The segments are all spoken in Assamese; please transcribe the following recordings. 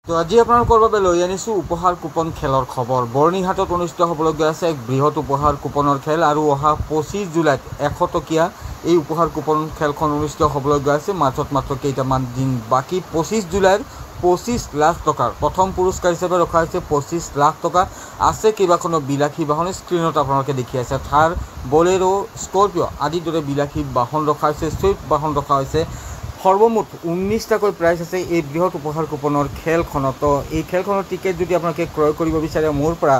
তো আজি আপোনালোকৰ বাবে লৈ আনিছোঁ উপহাৰ কুপন খেলৰ খবৰ। বৰ্ণিহাটত অনুষ্ঠিত হ'বলগীয়া আছে এক বৃহৎ উপহাৰ কুপনৰ খেল আৰু অহা 25 জুলাইত 100 টকীয়া এই উপহাৰ কুপন খেলখন অনুষ্ঠিত হ'বলগীয়া আছে। মাজত মাত্ৰ কেইটামান দিন বাকী। 25 জুলাইৰ 25 লাখ টকাৰ প্ৰথম পুৰস্কাৰ হিচাপে ৰখা হৈছে 25 লাখ টকা। আছে কেইবাখনো বিলাসী বাহন, স্ক্ৰীণত আপোনালোকে দেখি আছে। থাৰ, বলেৰো, স্কৰপিঅ' আদিৰ দৰে বিলাসী বাহন ৰখা হৈছে, চুইফ্ট বাহন ৰখা হৈছে। সৰ্বমুঠ 19টাকৈ প্ৰাইজ আছে এই বৃহৎ উপহাৰ কুপনৰ খেলখনত। এই খেলখনৰ টিকেট যদি আপোনালোকে ক্ৰয় কৰিব বিচাৰে মোৰ পৰা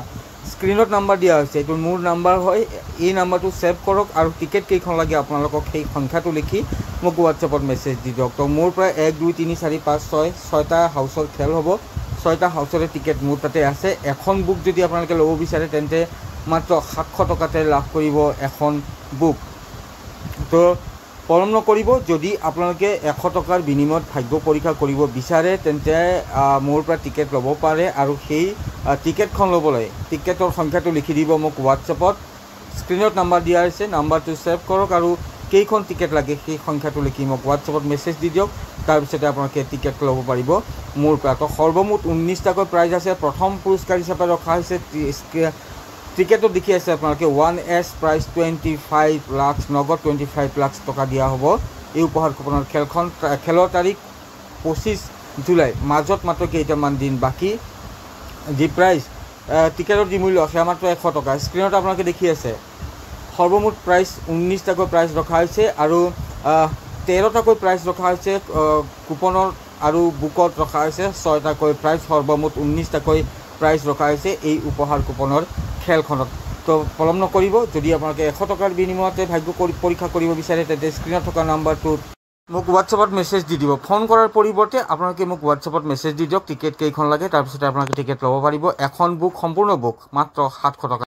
স্ক্ৰীণত নাম্বাৰ দিয়া হৈছে, এইটো মোৰ নাম্বাৰ হয়। এই নাম্বাৰটো ছেভ কৰক আৰু টিকেট কেইখন লাগে আপোনালোকক সেই সংখ্যাটো লিখি মোক হোৱাটছএপত মেছেজ দি দিয়ক। তো মোৰ পৰা 1 2 3 4 5 6 6টা হাউচৰ খেল হ'ব। 6টা হাউচৰে টিকেট মোৰ তাতে আছে। এখন বুক যদি আপোনালোকে ল'ব বিচাৰে তেন্তে মাত্ৰ 700 টকাতে লাভ কৰিব এখন বুক। তো পলম নকৰিব। যদি আপোনালোকে 100 টকাৰ বিনিময়ত ভাগ্য পৰীক্ষা কৰিব বিচাৰে তেন্তে মোৰ পৰা টিকেট ল'ব পাৰে আৰু সেই টিকেটখন ল'বলৈ টিকেটৰ সংখ্যাটো লিখি দিব মোক হোৱাটছএপত। স্ক্ৰীণত নাম্বাৰ দিয়া হৈছে, নাম্বাৰটো ছেভ কৰক আৰু কেইখন টিকেট লাগে সেই সংখ্যাটো লিখি মোক হোৱাটছএপত মেছেজ দি দিয়ক। তাৰপিছতে আপোনালোকে টিকেট ল'ব পাৰিব মোৰ পৰা। তো সৰ্বমুঠ 19টাকৈ প্ৰাইজ আছে। প্ৰথম পুৰস্কাৰ হিচাপে ৰখা হৈছে টিকেটত দেখি আছে আপোনালোকে 1S প্ৰাইজ 25 লাখ, নগদ 25 লাখ টকা দিয়া হ'ব। এই উপহাৰ কুপনৰ খেলৰ তাৰিখ 25 জুলাই। মাজত মাত্ৰ কেইটামান দিন বাকী। যি প্ৰাইজ টিকেটৰ যি মূল্য সেয়া মাত্ৰ 100 টকা। স্ক্ৰীণত আপোনালোকে দেখি আছে। সৰ্বমুঠ প্ৰাইজ 19টাকৈ প্ৰাইজ ৰখা হৈছে আৰু 13টাকৈ প্ৰাইজ ৰখা হৈছে কুপনৰ আৰু বুকত ৰখা হৈছে 6টাকৈ প্ৰাইজ। সৰ্বমুঠ 19টাকৈ প্ৰাইজ ৰখা হৈছে এই উপহাৰ কুপনৰ খেলখনত। তো পলম নকৰিব। যদি আপোনালোকে 100 টকাৰ বিনিময়তে ভাগ্য পৰীক্ষা কৰিব বিচাৰে তেন্তে স্ক্ৰীণত থকা নাম্বাৰটোত মোক হোৱাটছএপত মেছেজ দি দিব। ফোন কৰাৰ পৰিৱৰ্তে আপোনালোকে মোক হোৱাটছএপত মেছেজ দি দিয়ক টিকেট কেইখন লাগে, তাৰপিছতে আপোনালোকে টিকেট ল'ব পাৰিব। এখন বুক সম্পূৰ্ণ বুক মাত্ৰ 700 টকা।